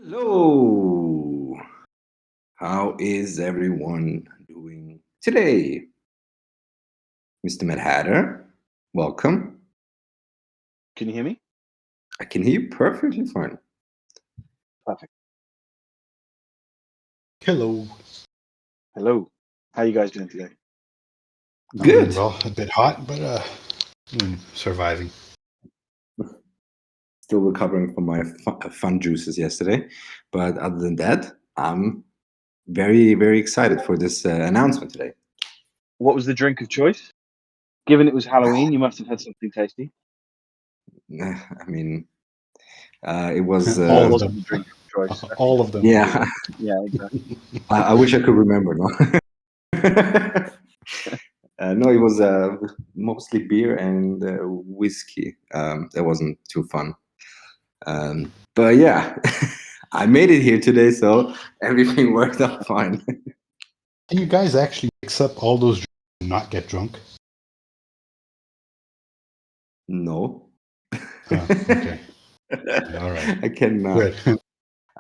Hello. How is everyone doing today? Mr. Mad Hatter, welcome. Can you hear me? I can hear you perfectly fine. Perfect. Hello. Hello. How are you guys doing today? Good. Well, a bit hot, but surviving. Still recovering from my fun juices yesterday. But other than that, I'm very, very excited for this announcement today. What was the drink of choice? Given it was Halloween, you must have had something tasty. I mean, it was... All of wasn't them. the drink of choice. All of them. Yeah. Yeah, exactly. I wish I could remember, no? No, it was mostly beer and whiskey. That wasn't too fun. But yeah, I made it here today, so everything worked out fine. Can you guys actually mix up all those drinks and not get drunk? No. Okay. All right. I cannot. Good.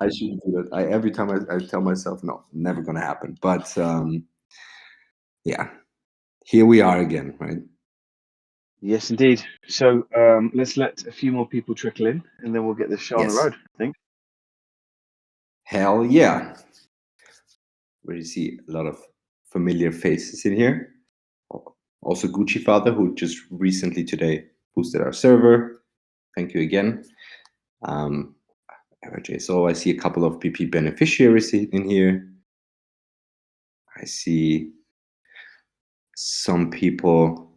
I shouldn't do that. Every time I tell myself, no, never gonna happen. But yeah, here we are again, right? Yes, indeed. So let's let a few more people trickle in, and then we'll get this show on the road, I think. Hell yeah. Where you see a lot of familiar faces in here. Also Gucci Father, who just recently today boosted our server. Thank you again. So I see a couple of PP beneficiaries in here. I see some people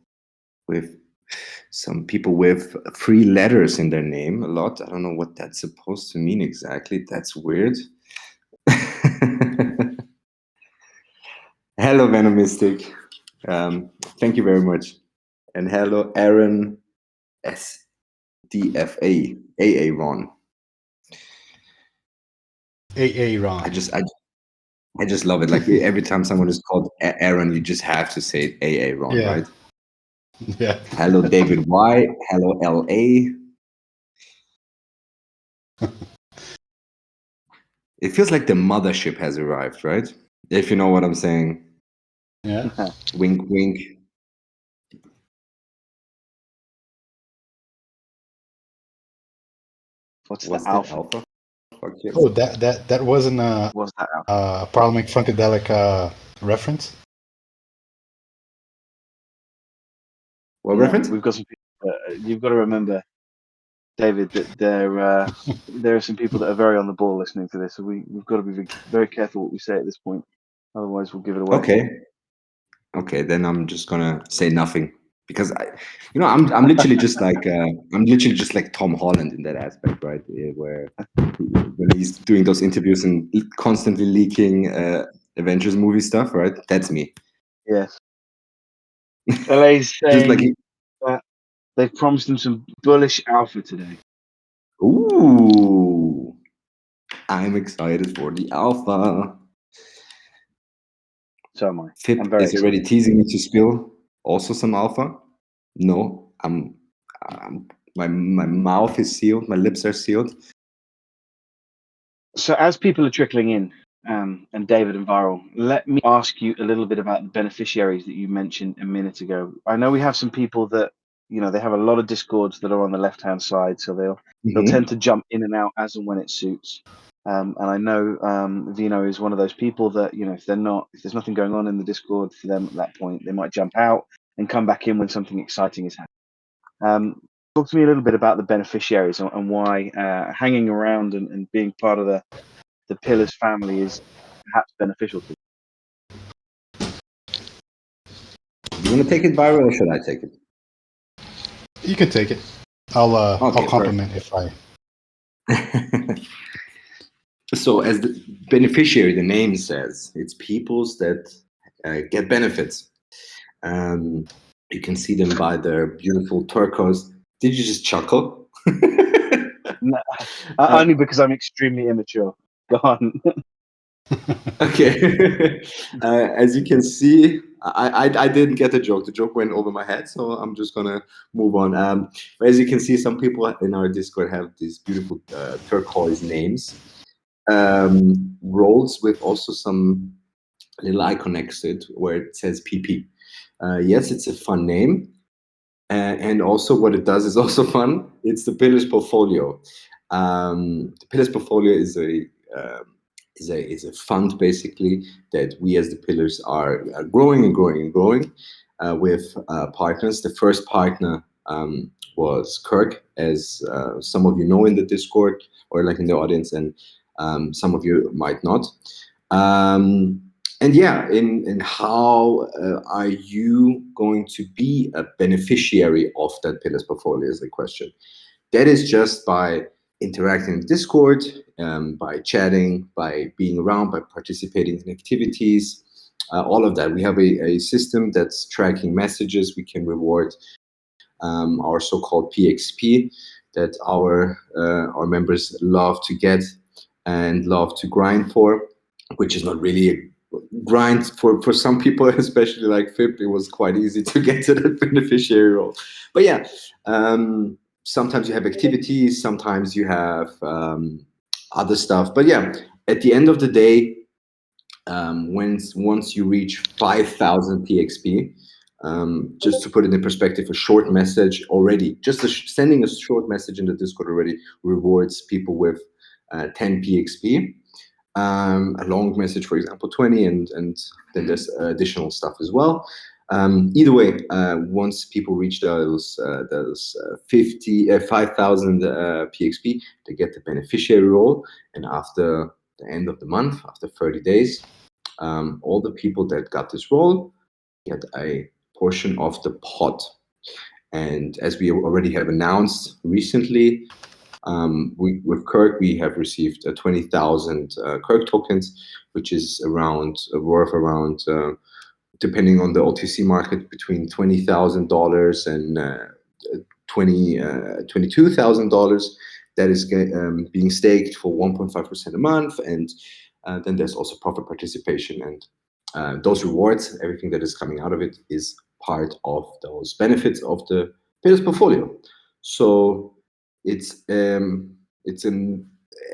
with three letters in their name a lot. I don't know what that's supposed to mean exactly. That's weird. Hello, Venomistic. Thank you very much. And hello, Aaron SDFA, AA Ron. AA Ron. I just love it. Like every time someone is called Aaron, you just have to say AA Ron, Yeah. right? Yeah. Hello, David Y. Hello, LA. It feels like the mothership has arrived, right? If you know what I'm saying. Yeah. Wink, wink. What's Was the that alpha? Fuck yes. Oh, that wasn't What's that alpha? Parliament Funkadelic reference? What No, reference? we've got some people. You've got to remember, David, that there are some people that are very on the ball listening to this, so we've got to be very careful what we say at this point. Otherwise, we'll give it away. Okay, then I'm just gonna say nothing because I'm literally just like Tom Holland in that aspect, right? Where when he's doing those interviews and constantly leaking Avengers movie stuff, right? That's me. Yes. LA's Just like saying that they've promised him some bullish alpha today. Ooh, I'm excited for the alpha. So am I. Fip I'm very is already teasing me to spill also some alpha. No, my mouth is sealed, my lips are sealed. So as people are trickling in, and David and Viral, let me ask you a little bit about the beneficiaries that you mentioned a minute ago. I know we have some people that, they have a lot of discords that are on the left-hand side, so they'll tend to jump in and out as and when it suits. And I know Vino is one of those people that, if there's nothing going on in the Discord for them at that point, they might jump out and come back in when something exciting is happening. Talk to me a little bit about the beneficiaries and why hanging around and being part of the Pillars family is perhaps beneficial to you. You want to take it, Viral, or should I take it? You can take it. I'll compliment if I. So, as the beneficiary, the name says, it's peoples that get benefits. You can see them by their beautiful turquoise. Did you just chuckle? No, only because I'm extremely immature. Go on. Okay. As you can see, I didn't get the joke. The joke went over my head, so I'm just gonna move on. As you can see, some people in our Discord have these beautiful turquoise names. roles with also some little icon next to it where it says PP. Yes, it's a fun name. And also what it does is also fun. It's the Pillars portfolio. The Pillars portfolio is a fund basically that we as the Pillars are growing and growing and growing with partners. The first partner was Kirk, as some of you know in the Discord or like in the audience, and some of you might not. And yeah, in how are you going to be a beneficiary of that Pillars portfolio is the question. That is just by interacting in Discord, by chatting, by being around, by participating in activities, all of that. We have a system that's tracking messages. We can reward our so-called PXP that our members love to get and love to grind for, which is not really a grind for some people, especially like FIP. It was quite easy to get to the beneficiary role. But yeah, sometimes you have activities, sometimes you have other stuff. But yeah, at the end of the day, once you reach 5,000 PXP, just to put it in perspective, a short message already, just sending a short message in the Discord already rewards people with 10 PXP. A long message, for example, 20, and then there's additional stuff as well. Either way, once people reach those 5,000 PXP, they get the beneficiary role, and after the end of the month, after 30 days, all the people that got this role get a portion of the pot. And as we already have announced recently, with Kirk, we have received 20,000 Kirk tokens, which is worth around, depending on the OTC market, between $20,000 and $22,000. That is being staked for 1.5% a month, and then there's also profit participation, and those rewards, everything that is coming out of it, is part of those benefits of the Pillars portfolio. So it's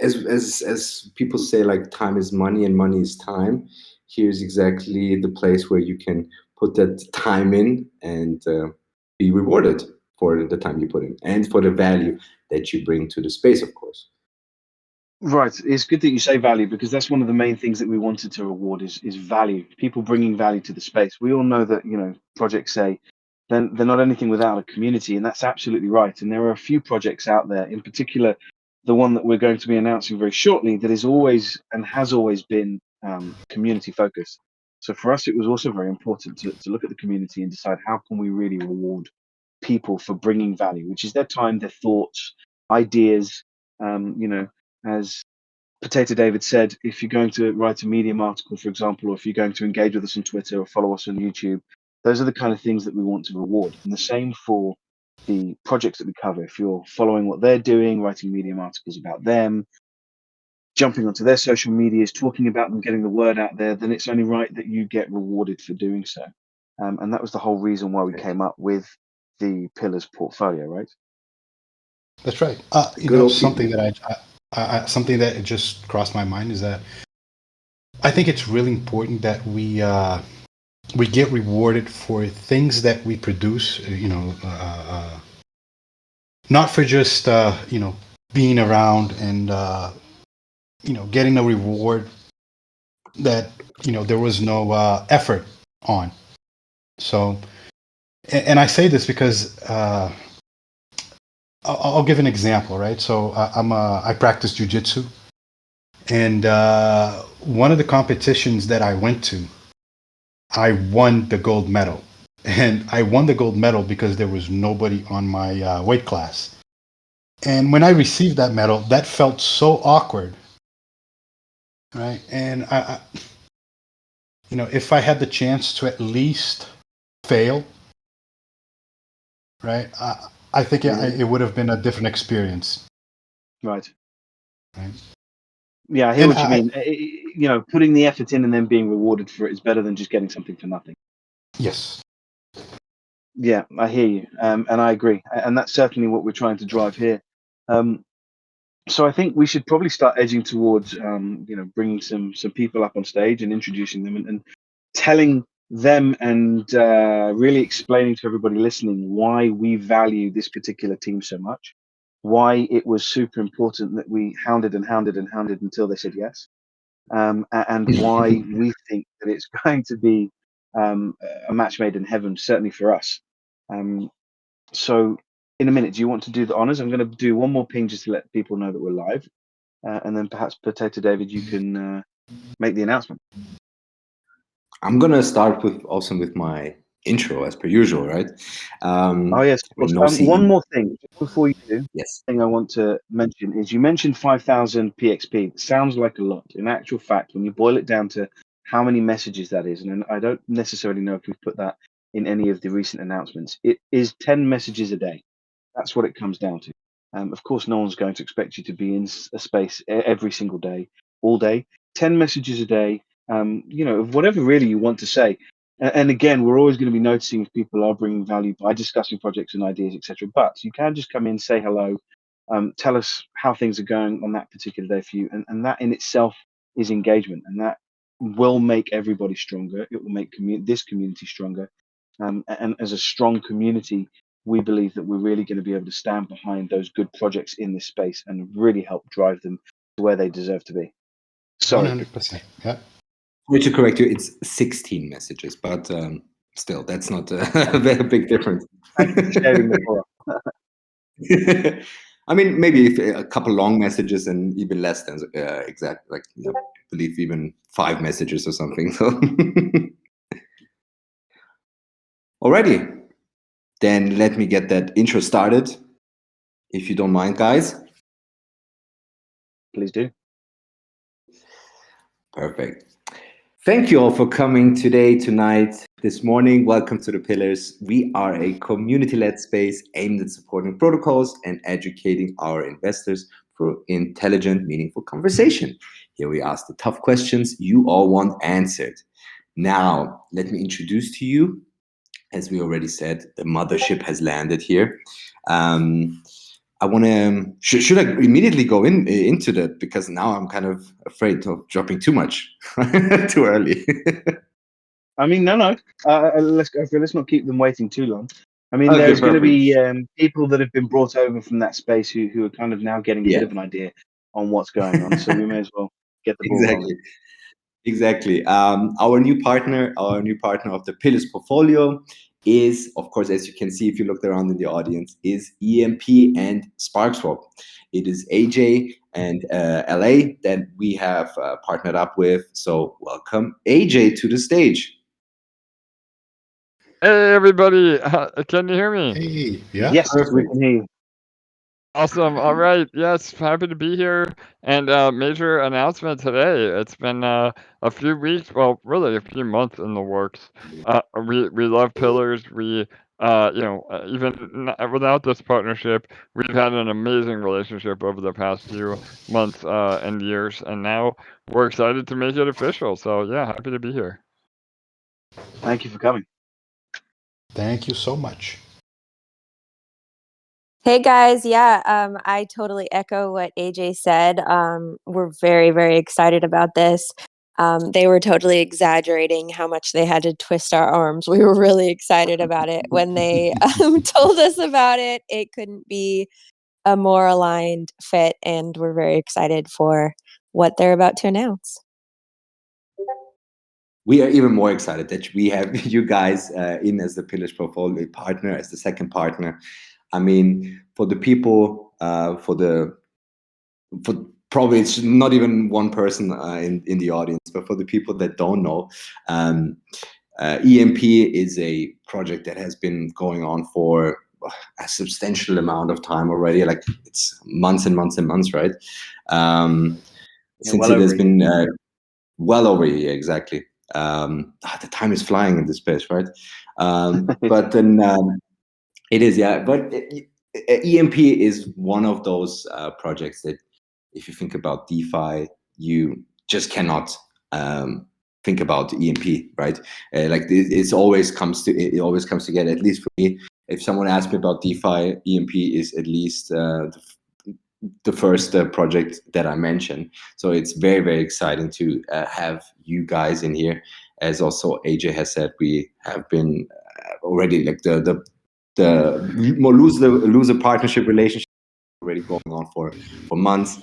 as people say, like, time is money and money is time. Here's exactly the place where you can put that time in and be rewarded for the time you put in and for the value that you bring to the space, of course. Right. It's good that you say value, because that's one of the main things that we wanted to reward is value. People bringing value to the space. We all know that, projects say they're not anything without a community, and that's absolutely right. And there are a few projects out there, in particular, the one that we're going to be announcing very shortly, that is always and has always been community focused. So for us, it was also very important to look at the community and decide how can we really reward people for bringing value, which is their time, their thoughts, ideas, as Potato David said, if you're going to write a Medium article, for example, or if you're going to engage with us on Twitter or follow us on YouTube, those are the kind of things that we want to reward. And the same for the projects that we cover. If you're following what they're doing, writing Medium articles about them, jumping onto their social medias, talking about them, getting the word out there, then it's only right that you get rewarded for doing so. And that was the whole reason why we came up with the Pillars portfolio, right? That's right. Something that something that just crossed my mind is that I think it's really important that we get rewarded for things that we produce. Not for just being around and getting a reward that there was no effort on. So, and I say this because I'll give an example, right? So I practice jujitsu, and one of the competitions that I went to, I won the gold medal, and I won the gold medal because there was nobody on my weight class. And when I received that medal, that felt so awkward, right? And I if I had the chance to at least fail, right? I think it would have been a different experience. Right. Right. Yeah, I hear what you mean. Putting the effort in and then being rewarded for it is better than just getting something for nothing. Yes. Yeah, I hear you, and I agree, and that's certainly what we're trying to drive here. So I think we should probably start edging towards, bringing some people up on stage and introducing them and telling them and really explaining to everybody listening why we value this particular team so much, why it was super important that we hounded and hounded and hounded until they said yes, and why we think that it's going to be a match made in heaven, certainly for us. So in a minute, do you want to do the honors? I'm going to do one more ping just to let people know that we're live. And then perhaps Potato David, you can make the announcement. I'm going to start with my intro as per usual, right? Oh, yes, of course. No One more thing before you do. Yes. Thing I want to mention is you mentioned 5,000 PXP. It sounds like a lot. In actual fact, when you boil it down to how many messages that is, and I don't necessarily know if we've put that in any of the recent announcements, it is 10 messages a day. That's what it comes down to. Of course, no one's going to expect you to be in a space every single day, all day. 10 messages a day, of whatever really you want to say. And again, we're always going to be noticing if people are bringing value by discussing projects and ideas, etc. But you can just come in, say hello, tell us how things are going on that particular day for you. And that in itself is engagement. And that will make everybody stronger. It will make this community stronger. And as a strong community, we believe that we're really going to be able to stand behind those good projects in this space and really help drive them to where they deserve to be. So 100%. Yeah. To correct you, it's 16 messages, but still, that's not a very big difference. Thank you for sharing the floor. I mean, maybe if a couple long messages and even less than exact, like I believe even 5 messages or something. So, alrighty, then let me get that intro started, if you don't mind, guys. Please do. Perfect. Thank you all for coming today, tonight, this morning. Welcome to The Pillars. We are a community-led space aimed at supporting protocols and educating our investors through intelligent, meaningful conversation. Here we ask the tough questions you all want answered. Now, let me introduce to you, as we already said, the mothership has landed here. I want to. Should I immediately go into that, because now I'm kind of afraid of dropping too much too early. I mean, no. Let's go for it. Let's not keep them waiting too long. I mean, there's going to be people that have been brought over from that space who are kind of now getting a bit of an idea on what's going on. So we may as well get the ball rolling. Exactly. Our new partner of the Pillars portfolio is, of course, as you can see if you look around in the audience, is EMP and Sparkswap. It is AJ and LA that we have partnered up with. So welcome AJ to the stage. Hey everybody, can you hear me? Hey, yeah. Yes, we can hear you. Awesome. All right. Yes, happy to be here. And major announcement today. It's been a few weeks, well, really a few months in the works. We love Pillars. We even without this partnership, we've had an amazing relationship over the past few months and years, and now we're excited to make it official. So yeah, happy to be here. Thank you for coming. Thank you so much. Hey guys, yeah, I totally echo what AJ said. We're very, very excited about this. They were totally exaggerating how much they had to twist our arms. We were really excited about it. When they told us about it, it couldn't be a more aligned fit, and we're very excited for what they're about to announce. We are even more excited that we have you guys in as the Pillars portfolio partner, as the second partner. I mean, for the people, for probably it's not even one person in the audience, but for the people that don't know, EMP is a project that has been going on for a substantial amount of time already. Like it's months and months and months, right? Since it has been well over a year, exactly. The time is flying in this space, right? But then it is, yeah. But EMP is one of those projects that, if you think about DeFi, you just cannot think about EMP, right? Like it always comes together. At least for me, if someone asks me about DeFi, EMP is at least the first project that I mentioned. So it's very, very exciting to have you guys in here. As also AJ has said, we have been already like the more loser partnership relationship already going on for months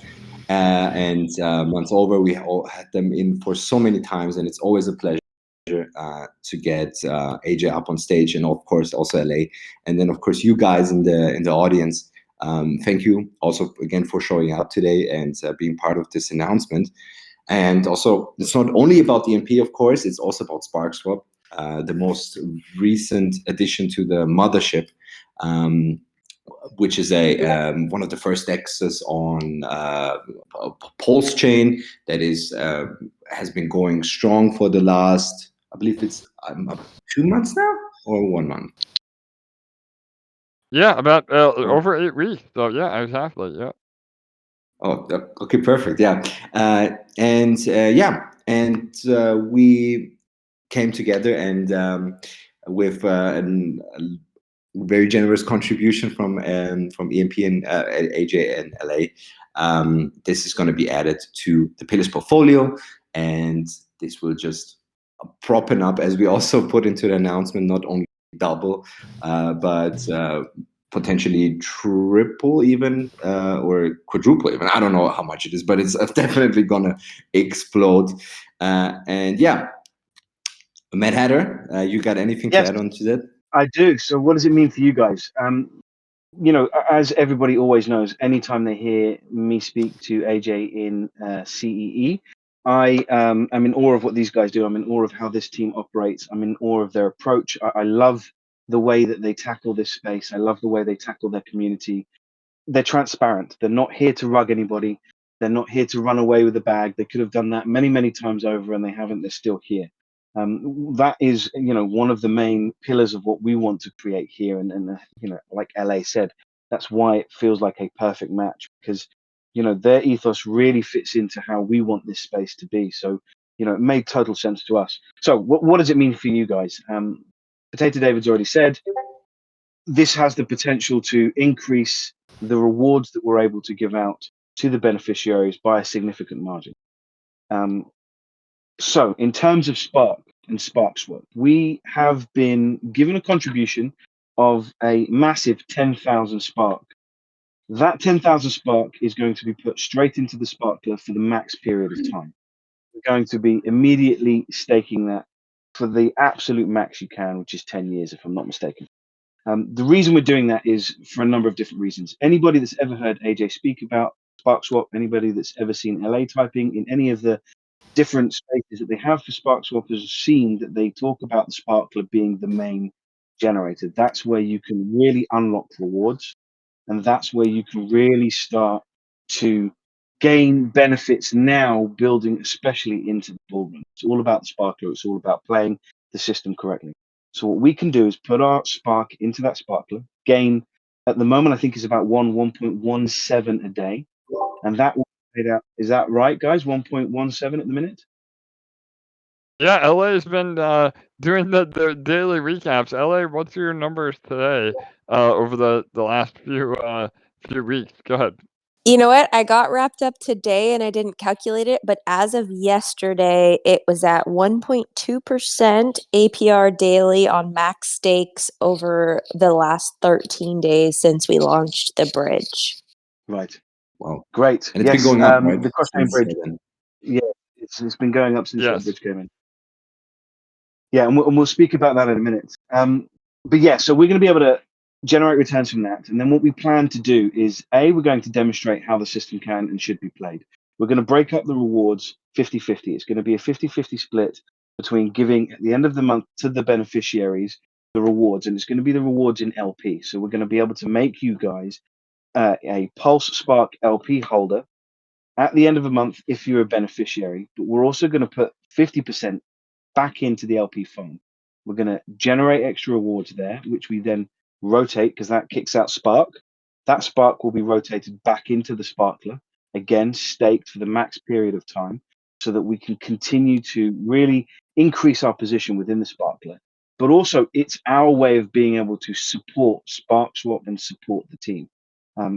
and months over. We all had them in for so many times, and it's always a pleasure to get AJ up on stage, and of course also LA, and then of course you guys in the audience. Thank you also again for showing up today and being part of this announcement. And also, it's not only about the EMP, of course, it's also about Sparkswap, the most recent addition to the mothership, which is one of the first DEXs on Pulse chain that is has been going strong for the last, I believe it's 2 months now or 1 month. Yeah, about over 8 weeks. So yeah, exactly. Yeah. Oh, okay, perfect. Yeah, and we came together and with a very generous contribution from EMP and AJ and LA. This is going to be added to the Pillars portfolio, and this will just propping up, as we also put into the announcement, not only double, but potentially triple even, or quadruple even. I don't know how much it is, but it's definitely gonna explode. And yeah, Mad Hatter, you got anything to add on to that? I do. So what does it mean for you guys? You know, as everybody always knows, anytime they hear me speak to AJ in CEE, I am in awe of what these guys do. I'm in awe of how this team operates. I'm in awe of their approach. I love the way that they tackle this space. I love the way they tackle their community. They're transparent. They're not here to rug anybody. They're not here to run away with the bag. They could have done that many, many times over, and they haven't. They're still here. That is, you know, one of the main pillars of what we want to create here. And you know, like LA said, that's why it feels like a perfect match, because, you know, their ethos really fits into how we want this space to be. So, you know, it made total sense to us. So what does it mean for you guys? Potato David's already said, this has the potential to increase the rewards that we're able to give out to the beneficiaries by a significant margin. So in terms of Spark and Sparkswap, we have been given a contribution of a massive 10,000 Spark. That 10,000 Spark is going to be put straight into the Sparkler for the max period of time. We're going to be immediately staking that for the absolute max you can, which is 10 years, if I'm not mistaken. The reason we're doing that is for a number of different reasons. Anybody that's ever heard AJ speak about Sparkswap, anybody that's ever seen LA typing in any of the different spaces that they have for Sparkswap has seen that they talk about the Sparkler being the main generator. That's where you can really unlock rewards, and that's where you can really start to gain benefits now, building especially into the bull run. It's all about the Sparkler. It's all about playing the system correctly. So what we can do is put our Spark into that Sparkler, gain, at the moment, I think is about 1.17 a day. And that will pay out. Is that right, guys? 1.17 at the minute? Yeah, LA has been doing the daily recaps. LA, what's your numbers today over the last few weeks? Go ahead. You know what? I got wrapped up today and I didn't calculate it, but as of yesterday, it was at 1.2% APR daily on max stakes over the last 13 days since we launched the bridge. Right. Wow. Great. And it's been going up, right? The cross-chain bridge. Yeah, it's been going up since that bridge came in. Yeah, and we'll speak about that in a minute. But yeah, so we're going to be able to generate returns from that. And then what we plan to do is, we're going to demonstrate how the system can and should be played. We're going to break up the rewards 50-50. It's going to be a 50-50 split between giving at the end of the month to the beneficiaries the rewards, and it's going to be the rewards in LP. So we're going to be able to make you guys a Pulse Spark LP holder at the end of the month if you're a beneficiary. But we're also going to put 50% back into the LP fund. We're going to generate extra rewards there, which we then rotate, because that kicks out Spark. That Spark will be rotated back into the Sparkler, again staked for the max period of time, so that we can continue to really increase our position within the Sparkler. But also, it's our way of being able to support Sparkswap and support the team.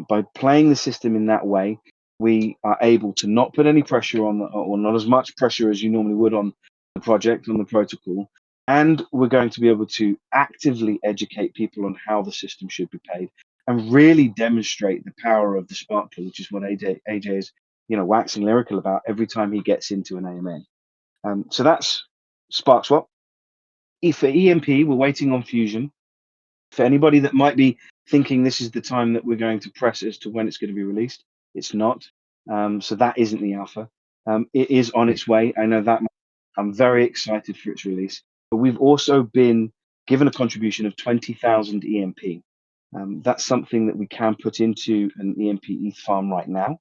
By playing the system in that way, we are able to not put any pressure on, or not as much pressure as you normally would on the project, on the protocol, and we're going to be able to actively educate people on how the system should be paid and really demonstrate the power of the Sparkler, which is what AJ is, waxing lyrical about every time he gets into an AMA. So that's Sparkswap. For EMP, we're waiting on Fusion. For anybody that might be thinking this is the time that we're going to press as to when it's going to be released, it's not. So that isn't the alpha. It is on its way. I know that. I'm very excited for its release. But we've also been given a contribution of 20,000 EMP. That's something that we can put into an EMP ETH farm right now,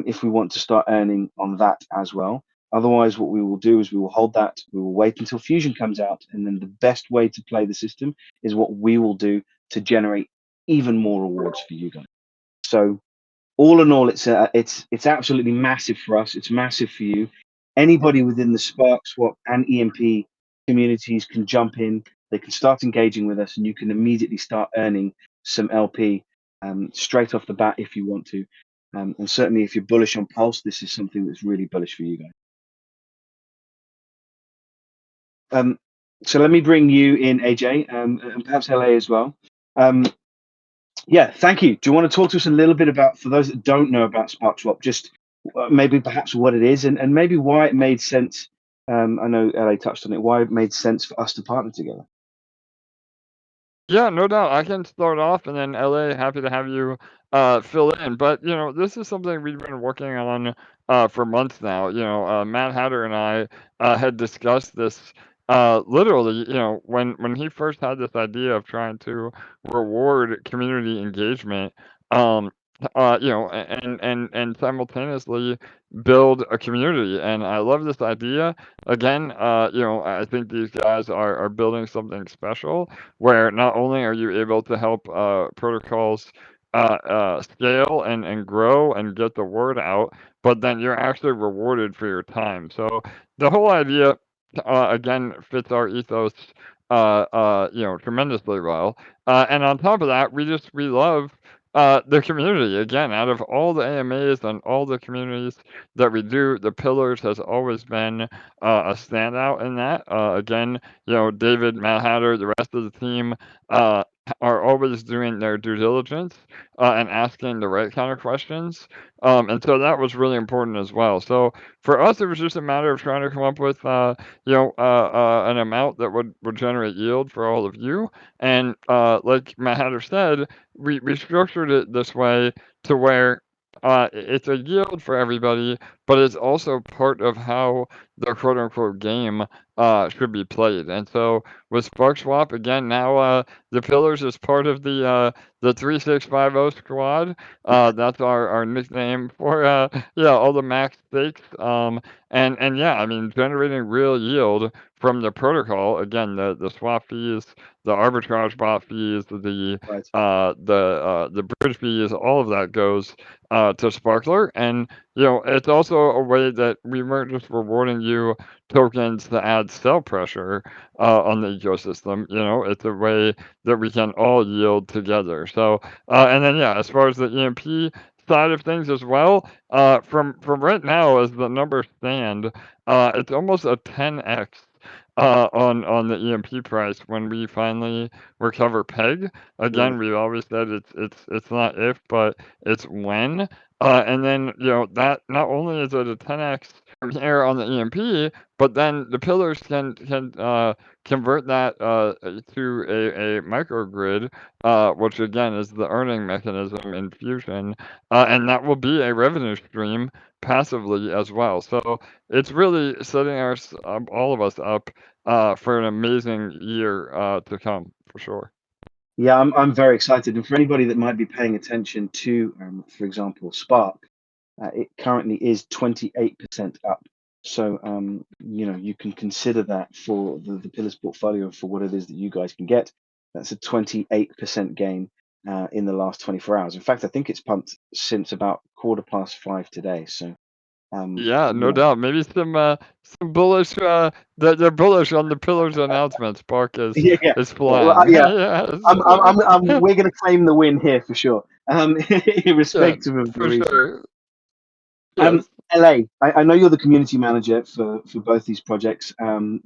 if we want to start earning on that as well. Otherwise, what we will do is we will hold that, we will wait until Fusion comes out, and then the best way to play the system is what we will do to generate even more rewards for you guys. So all in all, it's absolutely massive for us. It's massive for you. Anybody within the Sparkswap and EMP communities can jump in. They can start engaging with us, and you can immediately start earning some LP straight off the bat if you want to. And certainly, if you're bullish on Pulse, this is something that's really bullish for you guys. So let me bring you in, AJ, and perhaps LA as well. Yeah, thank you. Do you want to talk to us a little bit about, for those that don't know about Sparkswap, just maybe perhaps what it is and maybe why it made sense? I know LA touched on it, why it made sense for us to partner together. Yeah, no doubt. I can start off, and then LA, happy to have you fill in. But this is something we've been working on for months now. Matt Hatter and I had discussed this literally. When he first had this idea of trying to reward community engagement. And simultaneously build a community. And I love this idea. Again, I think these guys are building something special where not only are you able to help protocols scale and grow and get the word out, but then you're actually rewarded for your time. So the whole idea, again, fits our ethos, tremendously well. And on top of that, we love the community. Again, out of all the AMAs and all the communities that we do, the Pillars has always been a standout in that. Again, David, Matt Hatter, the rest of the team are always doing their due diligence and asking the right kind of questions. And so that was really important as well. So for us, it was just a matter of trying to come up with, an amount that would generate yield for all of you. And like Matt Hatter said, we structured it this way to where it's a yield for everybody, but it's also part of how the quote unquote game should be played. And so with Sparkswap, again, now the Pillars is part of the 3650 squad. That's our nickname for all the max stakes. And yeah, I mean, generating real yield from the protocol. Again, the swap fees, the arbitrage bot fees, the bridge fees, all of that goes to Sparkler. And it's also a way that we weren't just rewarding you tokens to add sell pressure on the ecosystem. It's a way that we can all yield together. So and then yeah, as far as the EMP side of things as well, from right now as the numbers stand, it's almost a 10x on the EMP price when we finally recover peg. Again, we've always said it's not if, but it's when. And then that not only is it a 10x from here on the EMP, but then the Pillars can convert that to a microgrid, which again is the earning mechanism in Fusion, and that will be a revenue stream passively as well. So it's really setting all of us up for an amazing year to come for sure. Yeah, I'm very excited. And for anybody that might be paying attention to, for example, Spark, it currently is 28% up. So, you can consider that for the Pillars portfolio for what it is that you guys can get. That's a 28% gain in the last 24 hours. In fact, I think it's pumped since about 5:15 today. So Yeah, no doubt. Maybe some bullish. They're bullish on the pillars announcement. Spark Yeah, yeah. is flying. Yeah. Yes. We're going to claim the win here for sure. Irrespective of the for reason. sure. Yes. LA, I know you're the community manager for both these projects.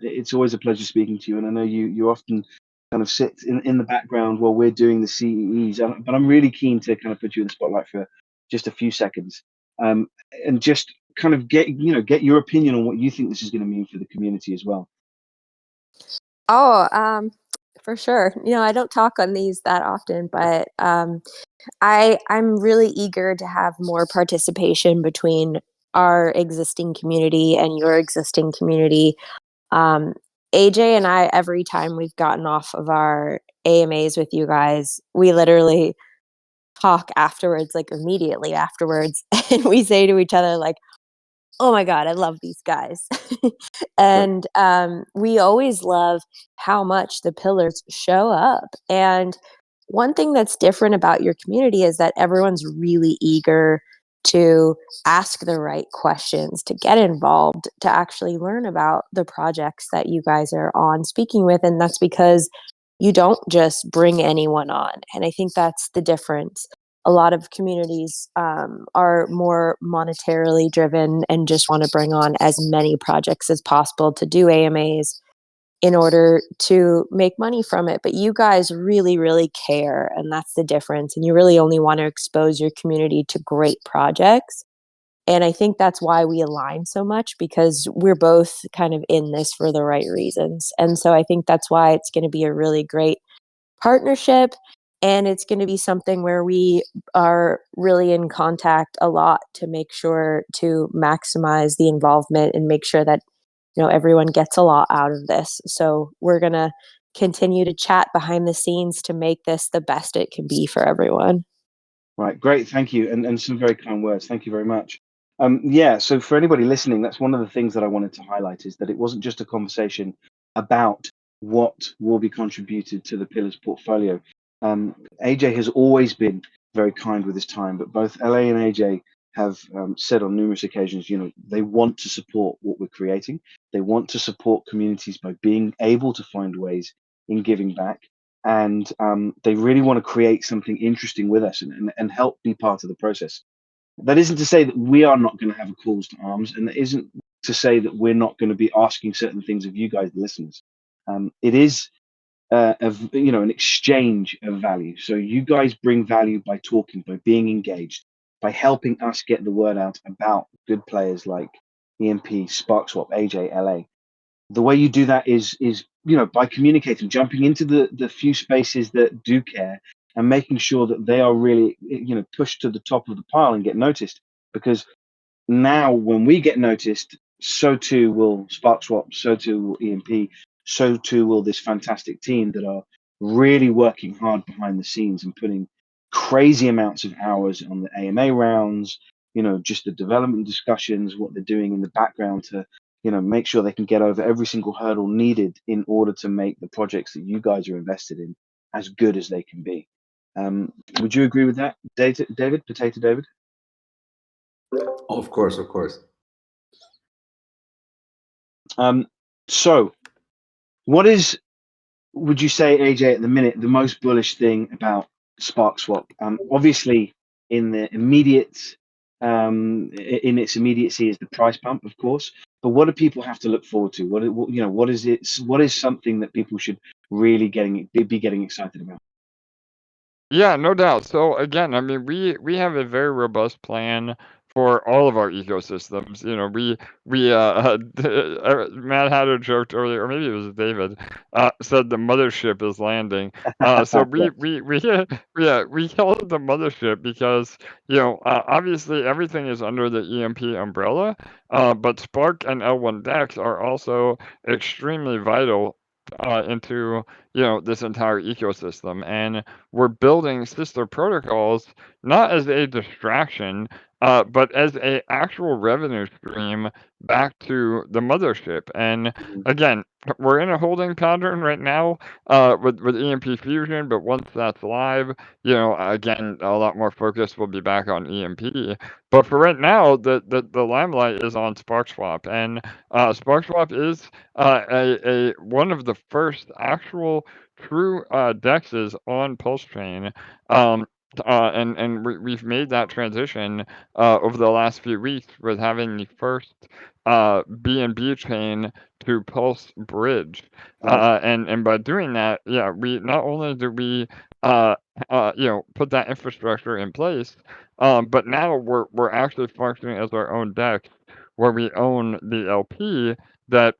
It's always a pleasure speaking to you, and I know you often kind of sit in the background while we're doing the CEEs. But I'm really keen to kind of put you in the spotlight for just a few seconds, and just kind of get your opinion on what you think this is going to mean for the community as well. Oh, for sure. I don't talk on these that often, but I'm really eager to have more participation between our existing community and your existing community. AJ and I, every time we've gotten off of our AMAs with you guys, we literally talk afterwards, like immediately afterwards, and we say to each other, like, oh my God, I love these guys. And we always love how much the pillars show up. And one thing that's different about your community is that everyone's really eager to ask the right questions, to get involved, to actually learn about the projects that you guys are on speaking with. And that's because you don't just bring anyone on. And I think that's the difference. A lot of communities are more monetarily driven and just want to bring on as many projects as possible to do AMAs in order to make money from it. But you guys really, really care, and that's the difference. And you really only want to expose your community to great projects. And I think that's why we align so much, because we're both kind of in this for the right reasons. And so I think that's why it's going to be a really great partnership. And it's going to be something where we are really in contact a lot to make sure to maximize the involvement and make sure that everyone gets a lot out of this. So we're going to continue to chat behind the scenes to make this the best it can be for everyone. Right, great, thank you, and some very kind words. Thank you very much. Yeah, so for anybody listening, that's one of the things that I wanted to highlight, is that it wasn't just a conversation about what will be contributed to the Pillars portfolio. AJ has always been very kind with his time, but both LA and AJ have said on numerous occasions, they want to support what we're creating. They want to support communities by being able to find ways in giving back. And they really want to create something interesting with us and help be part of the process. That isn't to say that we are not going to have a calls to arms, and that isn't to say that we're not going to be asking certain things of you guys, the listeners. It is an exchange of value. So you guys bring value by talking, by being engaged, by helping us get the word out about good players like EMP, Sparkswap, AJ, LA. The way you do that is by communicating, jumping into the few spaces that do care, and making sure that they are really pushed to the top of the pile and get noticed. Because now when we get noticed, so too will Sparkswap, so too will EMP, so too will this fantastic team that are really working hard behind the scenes and putting crazy amounts of hours on the AMA rounds, just the development discussions, what they're doing in the background to make sure they can get over every single hurdle needed in order to make the projects that you guys are invested in as good as they can be. Would you agree with that, David? Potato David? Oh, of course. So what is, would you say, AJ, at the minute, the most bullish thing about Sparkswap? Obviously, in the immediate, in its immediacy is the price pump, of course. But what do people have to look forward to? What is it? What is something that people should really be getting excited about? Yeah, no doubt. So again, I mean, we have a very robust plan for all of our ecosystems. Mad Hatter joked earlier, or maybe it was David, said the mothership is landing. So we call it the mothership because obviously everything is under the EMP umbrella, but Spark and L1 Dex are also extremely vital into this entire ecosystem, and we're building sister protocols not as a distraction, but as a actual revenue stream back to the mothership. And again, we're in a holding pattern right now with EMP Fusion, but once that's live, again, a lot more focus will be back on EMP. But for right now, the limelight is on Sparkswap, and Sparkswap is a one of the first actual true dexes on Pulse Chain. And we've made that transition over the last few weeks with having the first BNB chain to Pulse bridge. And by doing that, yeah, we not only do we put that infrastructure in place, but now we're actually functioning as our own DEX, where we own the LP that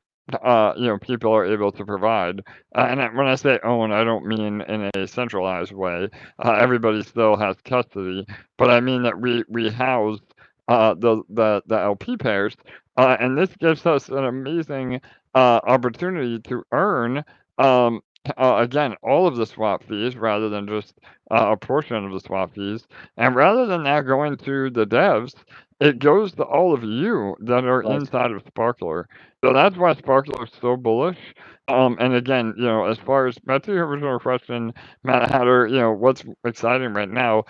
people are able to provide. When I say own, I don't mean in a centralized way. Everybody still has custody, but I mean that we house the LP pairs, and this gives us an amazing opportunity to earn again all of the swap fees rather than just a portion of the swap fees, and rather than that going to the devs, it goes to all of you that are inside of Sparkler. So that's why Sparkler is so bullish. And again, as far as back to your original question, Matt Hatter, what's exciting right now?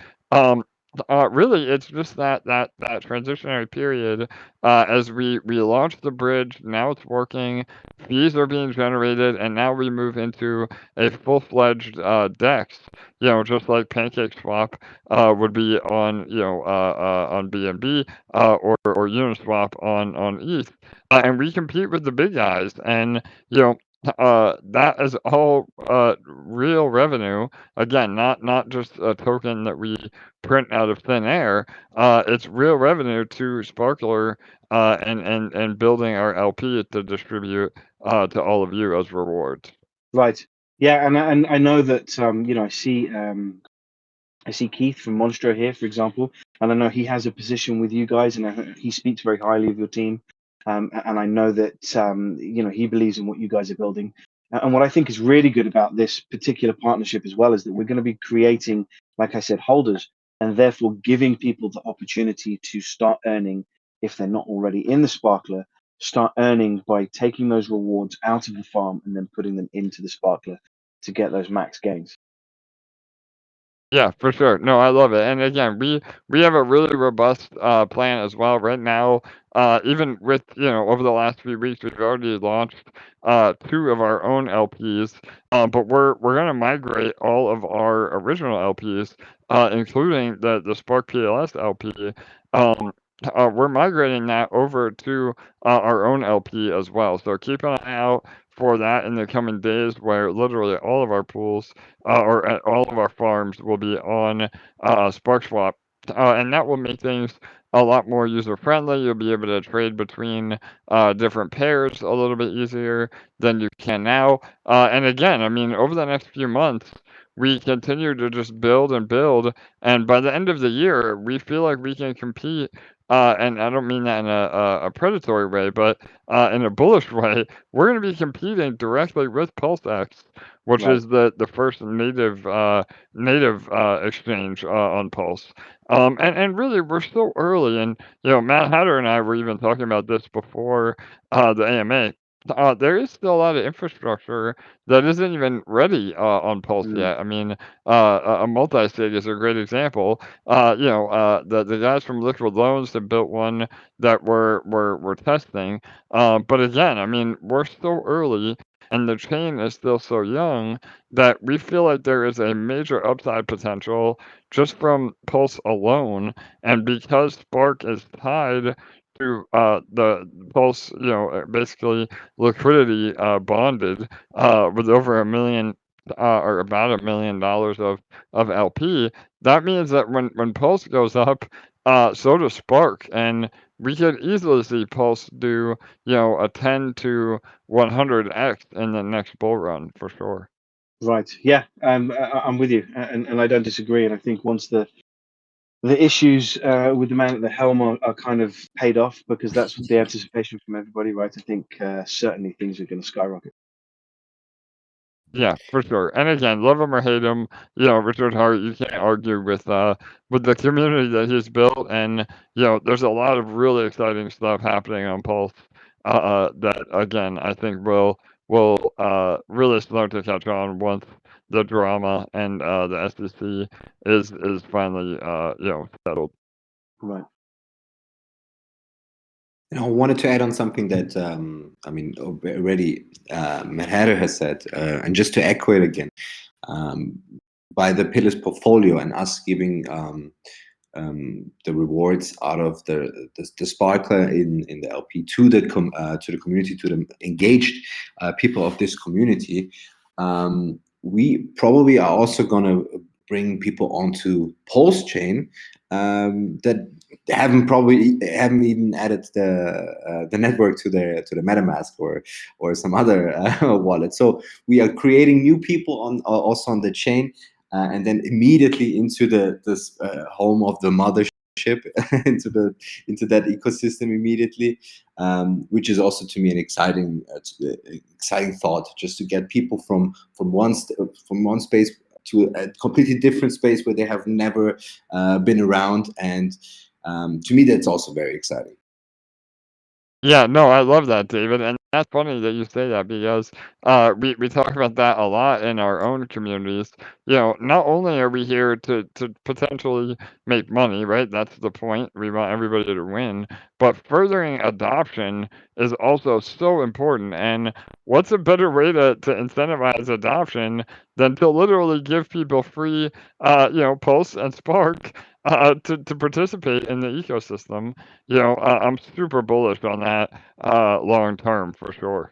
Really, it's just that transitionary period as we launch the bridge. Now it's working, fees are being generated, and now we move into a full-fledged DEX. Just like PancakeSwap would be on on BNB or Uniswap on ETH, and we compete with the big guys, and that is all real revenue. Again, not just a token that we print out of thin air. It's real revenue to Sparkler and building our LP to distribute to all of you as rewards. Right. Yeah, and I know that I see Keith from Monstro here, for example, and I know he has a position with you guys, and he speaks very highly of your team. And I know that he believes in what you guys are building. And what I think is really good about this particular partnership as well is that we're going to be creating, like I said, holders, and therefore giving people the opportunity to start earning if they're not already in the Sparkler. Start earning by taking those rewards out of the farm and then putting them into the Sparkler to get those max gains. Yeah, for sure. No, I love it. And again, we have a really robust plan as well. Right now, even with over the last few weeks, we've already launched 2 of our own LPs. But we're gonna migrate all of our original LPs, including the Spark PLS LP. We're migrating that over to our own LP as well. So keep an eye out for that in the coming days, where literally all of our pools or at all of our farms will be on Sparkswap, and that will make things a lot more user friendly. You'll be able to trade between different pairs a little bit easier than you can now. And again, I mean, over the next few months, we continue to just build and build, and by the end of the year, we feel like we can compete. And I don't mean that in a predatory way, but in a bullish way. We're going to be competing directly with PulseX, which is the first native exchange on Pulse. And really, we're still early, and Matt Hatter and I were even talking about this before the AMA. There is still a lot of infrastructure that isn't even ready on Pulse yet. I mean, a multi-sig is a great example. The guys from Liquid Loans have built one that we're testing. But again, I mean, we're still early, and the chain is still so young that we feel like there is a major upside potential just from Pulse alone. And because Spark is tied to the Pulse, basically liquidity bonded with over $1 million or about $1 million of LP, that means that when Pulse goes up, so does Spark, and we could easily see Pulse do a 10 to 100x in the next bull run for sure. Right. Yeah. I'm with you, and I don't disagree. And I think once the issues with the man at the helm are kind of paid off, because that's the anticipation from everybody, right? I think certainly things are going to skyrocket. Yeah, for sure. And again, love him or hate him, Richard Hart, you can't argue with the community that he's built, and there's a lot of really exciting stuff happening on Pulse. That again, I think will really start to catch on once the drama and the SEC is finally settled. Right. I wanted to add on something that already Matt Hatter has said, and just to echo it again, by the Pillars portfolio and us giving the rewards out of the sparkler in the LP to the community, to the engaged people of this community, we probably are also going to bring people onto Pulse chain that haven't even added the network to the MetaMask or some other wallet. So we are creating new people also on the chain, and then immediately into this home of the mothership into that ecosystem immediately, which is also to me an exciting thought, just to get people from one space to a completely different space where they have never been around, and to me that's also very exciting. Yeah, no, I love that, David, and that's funny that you say that because we talk about that a lot in our own communities. Not only are we here to potentially make money, right? That's the point. We want everybody to win, but furthering adoption is also so important. And what's a better way to incentivize adoption than to literally give people free, Pulse and Spark to participate in the ecosystem? I'm super bullish on that long term for sure.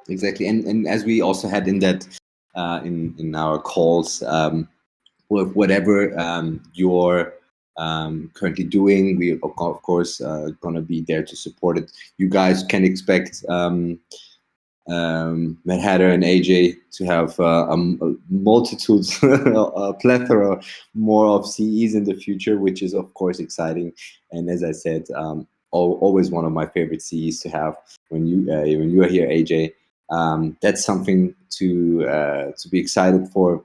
Exactly, and as we also had in that in our calls, with whatever you're currently doing, we of course gonna be there to support it. You guys can expect Matt Hatter and AJ to have multitudes, a plethora more of CEs in the future, which is of course exciting. And as I said, always one of my favorite CEs to have when you are here, AJ. That's something to be excited for.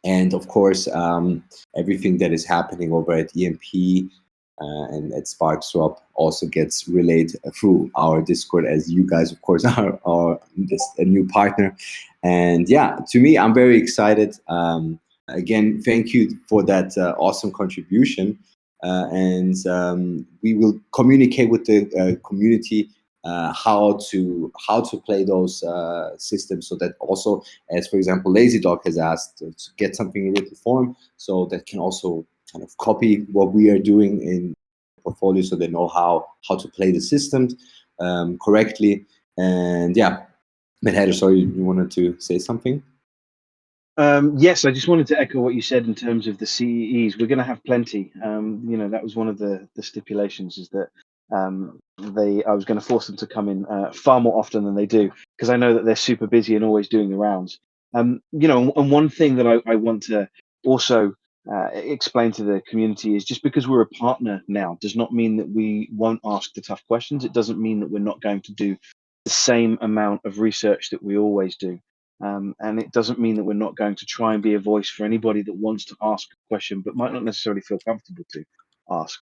And of course, everything that is happening over at EMP and at Sparkswap also gets relayed through our Discord, as you guys, of course, are a new partner. And yeah, to me, I'm very excited. Again, thank you for that awesome contribution. And we will communicate with the community how to play those systems, so that also, as for example, Lazy Dog has asked to get something in written form, so that can also kind of copy what we are doing in portfolio, so they know how to play the systems correctly. And yeah, Matt Hatter, sorry, you wanted to say something? Yes, I just wanted to echo what you said in terms of the CEEs. We're going to have plenty. That was one of the stipulations, is that I was going to force them to come in far more often than they do, because I know that they're super busy and always doing the rounds. And one thing that I want to also explain to the community is, just because we're a partner now does not mean that we won't ask the tough questions. It doesn't mean that we're not going to do the same amount of research that we always do. And it doesn't mean that we're not going to try and be a voice for anybody that wants to ask a question but might not necessarily feel comfortable to ask.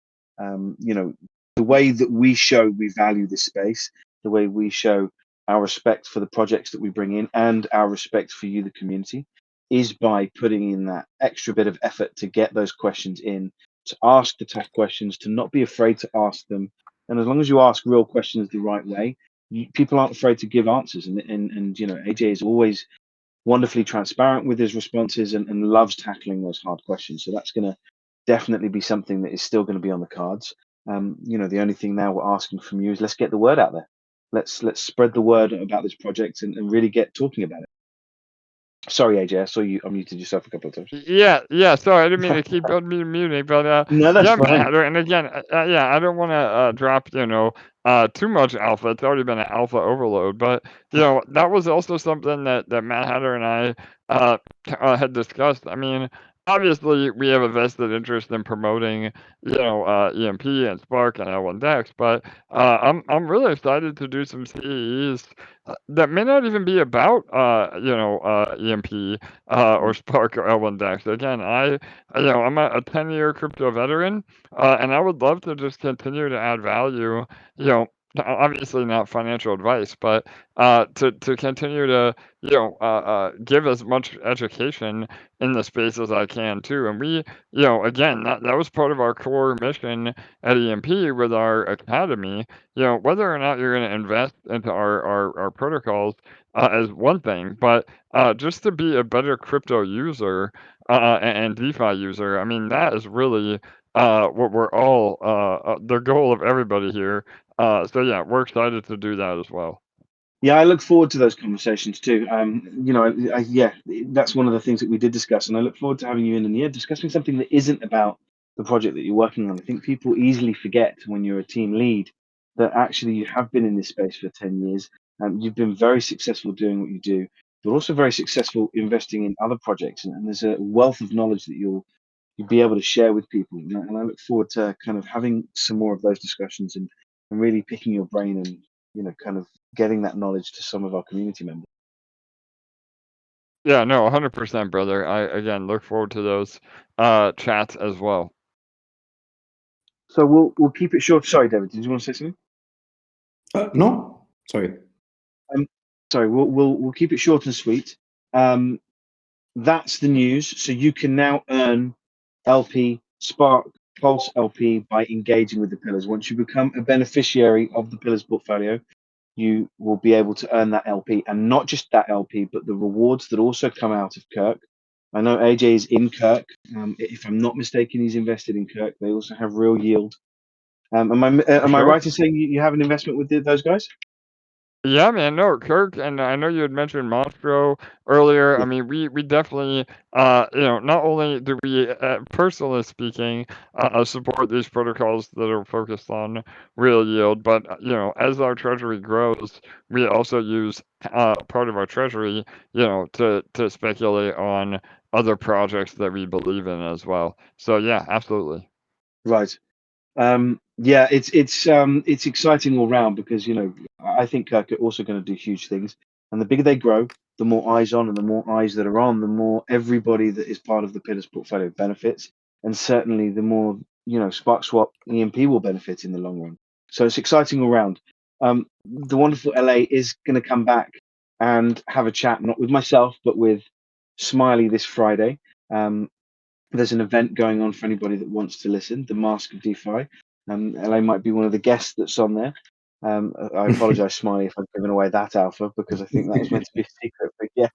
The way that we show we value this space, the way we show our respect for the projects that we bring in, and our respect for you, the community, is by putting in that extra bit of effort to get those questions in, to ask the tough questions, to not be afraid to ask them. And as long as you ask real questions the right way, people aren't afraid to give answers. And AJ is always wonderfully transparent with his responses and loves tackling those hard questions. So that's going to definitely be something that is still going to be on the cards. The only thing now we're asking from you is, let's get the word out there. Let's spread the word about this project and really get talking about it. Sorry, AJ, I saw you unmuted yourself a couple of times. Yeah. Sorry, I didn't mean to keep muting, but No, that's fine. Matter. And again, I don't want to drop too much alpha. It's already been an alpha overload, but that was also something that Matt Hatter and I had discussed. I mean, obviously we have a vested interest in promoting, EMP and Spark and L1 Dex, but I'm really excited to do some CEs that may not even be about EMP or Spark or L1 Dex. Again, I'm a 10-year crypto veteran, and I would love to just continue to add value. Obviously not financial advice, but to continue to give as much education in the space as I can too. And we, again, that was part of our core mission at EMP with our academy. Whether or not you're going to invest into our protocols is one thing, but just to be a better crypto user and DeFi user, I mean, that is really what we're all the goal of everybody here. So yeah, we're excited to do that as well. Yeah, I look forward to those conversations too. Yeah, that's one of the things that we did discuss, and I look forward to having you in the end discussing something that isn't about the project that you're working on. I think people easily forget when you're a team lead that actually you have been in this space for 10 years, and you've been very successful doing what you do, but also very successful investing in other projects. And there's a wealth of knowledge that you'll be able to share with people. And I look forward to kind of having some more of those discussions and really picking your brain and kind of getting that knowledge to some of our community members. Yeah, no, 100%, brother. I again look forward to those chats as well. So we'll keep it short. Sorry, David, did you want to say something? No, sorry. Sorry, we'll keep it short and sweet. That's the news. So you can now earn LP Spark Pulse LP by engaging with the pillars. Once you become a beneficiary of the pillars portfolio, you will be able to earn that LP, and not just that LP, but the rewards that also come out of Kirk. I know AJ is in Kirk. If I'm not mistaken, he's invested in Kirk. They also have real yield. Am I right in saying you have an investment with those guys? Yeah, man. No, Kirk, and I know you had mentioned Monstro earlier. I mean, we definitely, not only do we, personally speaking, support these protocols that are focused on real yield, but as our treasury grows, we also use part of our treasury, to speculate on other projects that we believe in as well. So yeah, absolutely. Right. Yeah, it's exciting all round because I think Kirk are also going to do huge things, and the bigger they grow, the more eyes on, and the more eyes that are on, the more everybody that is part of the Pillars portfolio benefits, and certainly the more Sparkswap EMP will benefit in the long run. So it's exciting all round. The wonderful LA is going to come back and have a chat, not with myself, but with Smiley this Friday. There's an event going on for anybody that wants to listen, the Mask of DeFi. LA might be one of the guests that's on there. I apologize, Smiley, if I've given away that alpha, because I think that was meant to be a secret. But yeah,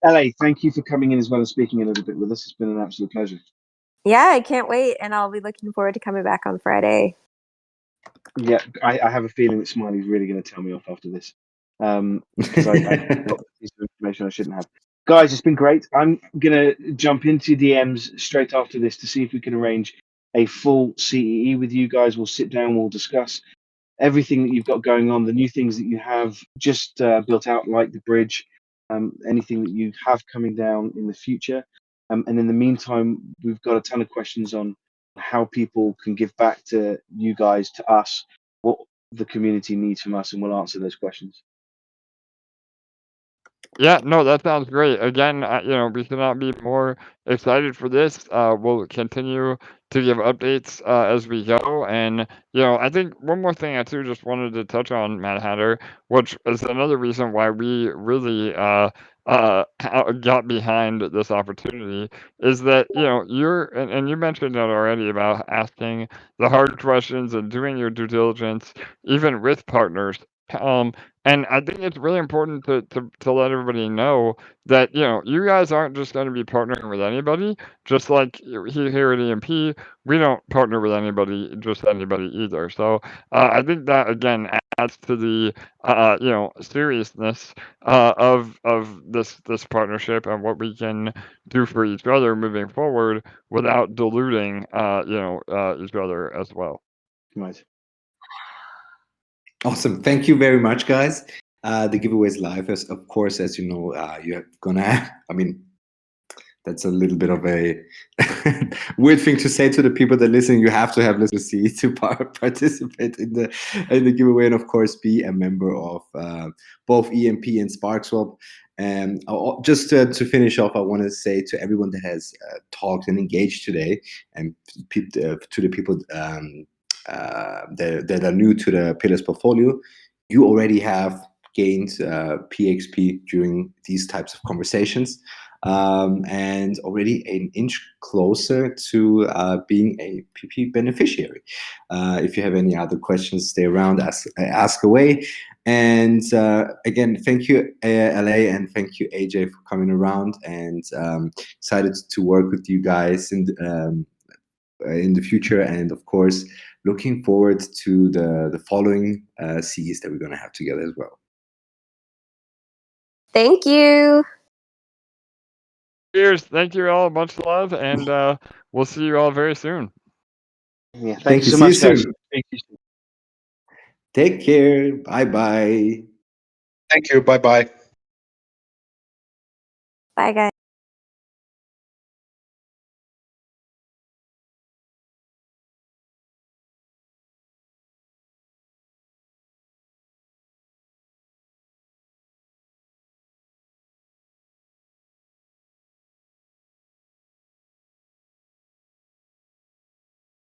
LA, thank you for coming in as well and speaking a little bit with us. It's been an absolute pleasure. Yeah, I can't wait, and I'll be looking forward to coming back on Friday. Yeah, I have a feeling that Smiley's really going to tell me off after this, because I got a piece of information I shouldn't have. Guys, it's been great. I'm going to jump into DMs straight after this to see if we can arrange a full CEE with you guys. We'll sit down, we'll discuss everything that you've got going on, the new things that you have just built out, like the bridge, anything that you have coming down in the future. And in the meantime, we've got a ton of questions on how people can give back to you guys, to us, what the community needs from us, and we'll answer those questions. Yeah, no, that sounds great. Again, we cannot be more excited for this. We'll continue to give updates as we go. And, I think one more thing I too just wanted to touch on, Mad Hatter, which is another reason why we really got behind this opportunity, is that, and you mentioned that already about asking the hard questions and doing your due diligence, even with partners. And I think it's really important to let everybody know that you guys aren't just going to be partnering with anybody. Just like here at EMP, we don't partner with anybody, just anybody either. So I think that again adds to the seriousness of this partnership and what we can do for each other moving forward without diluting each other as well. Right. Awesome. Thank you very much, guys. The giveaway is live, of course, as you know. You're gonna, that's a little bit of a weird thing to say to the people that listen. You have to have listeners to participate in the giveaway, and of course be a member of both EMP and Sparkswap. And just to finish off, I want to say to everyone that has talked and engaged today, and to the people that are new to the Pillars portfolio, you already have gained PXP during these types of conversations, and already an inch closer to being a PP beneficiary. If you have any other questions, stay around, ask away. And again, thank you, LA, and thank you, AJ, for coming around, and excited to work with you guys in the future, and of course looking forward to the following CEs that we're going to have together as well. Thank you. Cheers. Thank you all. Much love, and we'll see you all very soon. Yeah, thank you so much, guys. Thank you. Take care. Bye-bye. Thank you. Bye-bye. Bye, guys.